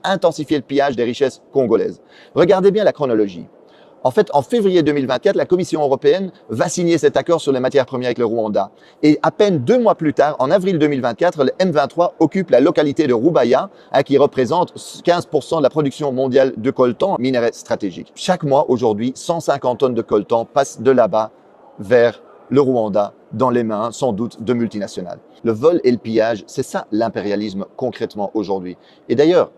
intensifier le pillage des richesses congolaises. Regardez bien la chronologie. En fait, en février 2024, la Commission européenne va signer cet accord sur les matières premières avec le Rwanda. Et à peine 2 mois plus tard, en avril 2024, le M23 occupe la localité de Rubaya, qui représente 15% de la production mondiale de coltan, minerai stratégique. Chaque mois, aujourd'hui, 150 tonnes de coltan passent de là-bas vers le Rwanda, dans les mains, sans doute, de multinationales. Le vol et le pillage, c'est ça l'impérialisme concrètement aujourd'hui. Et d'ailleurs,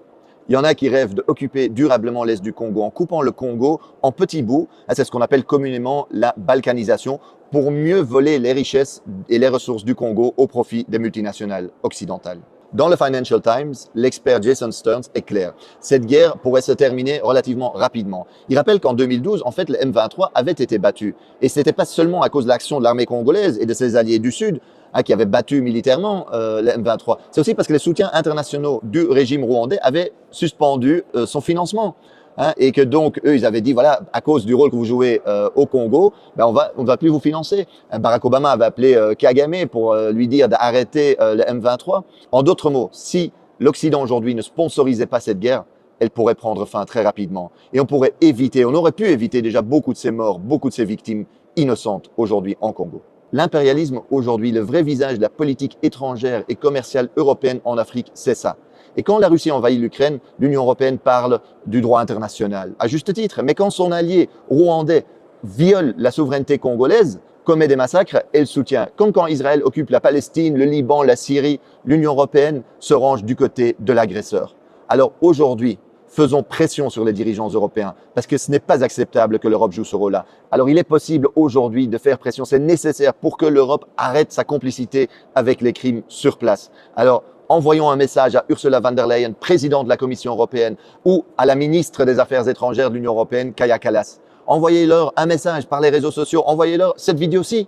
il y en a qui rêvent d'occuper durablement l'Est du Congo en coupant le Congo en petits bouts. C'est ce qu'on appelle communément la balkanisation pour mieux voler les richesses et les ressources du Congo au profit des multinationales occidentales. Dans le Financial Times, l'expert Jason Stearns est clair. Cette guerre pourrait se terminer relativement rapidement. Il rappelle qu'en 2012, en fait, le M23 avait été battu. Et ce n'était pas seulement à cause de l'action de l'armée congolaise et de ses alliés du Sud, qui avaient battu militairement le M23. C'est aussi parce que les soutiens internationaux du régime rwandais avaient suspendu son financement. Et que donc, eux, ils avaient dit, voilà, à cause du rôle que vous jouez au Congo, on ne va plus vous financer. Barack Obama avait appelé Kagame pour lui dire d'arrêter le M23. En d'autres mots, si l'Occident aujourd'hui ne sponsorisait pas cette guerre, elle pourrait prendre fin très rapidement. Et on aurait pu éviter déjà beaucoup de ces morts, beaucoup de ces victimes innocentes aujourd'hui en Congo. L'impérialisme aujourd'hui, le vrai visage de la politique étrangère et commerciale européenne en Afrique, c'est ça. Et quand la Russie envahit l'Ukraine, l'Union européenne parle du droit international, à juste titre. Mais quand son allié rwandais viole la souveraineté congolaise, commet des massacres, elle soutient. Comme quand Israël occupe la Palestine, le Liban, la Syrie, l'Union européenne se range du côté de l'agresseur. Alors aujourd'hui, faisons pression sur les dirigeants européens parce que ce n'est pas acceptable que l'Europe joue ce rôle-là. Alors il est possible aujourd'hui de faire pression, c'est nécessaire pour que l'Europe arrête sa complicité avec les crimes sur place. Alors envoyons un message à Ursula von der Leyen, présidente de la Commission européenne, ou à la ministre des Affaires étrangères de l'Union européenne, Kaja Kallas. Envoyez-leur un message par les réseaux sociaux, envoyez-leur cette vidéo-ci.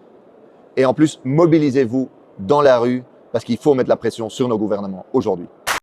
Et en plus, mobilisez-vous dans la rue parce qu'il faut mettre la pression sur nos gouvernements aujourd'hui.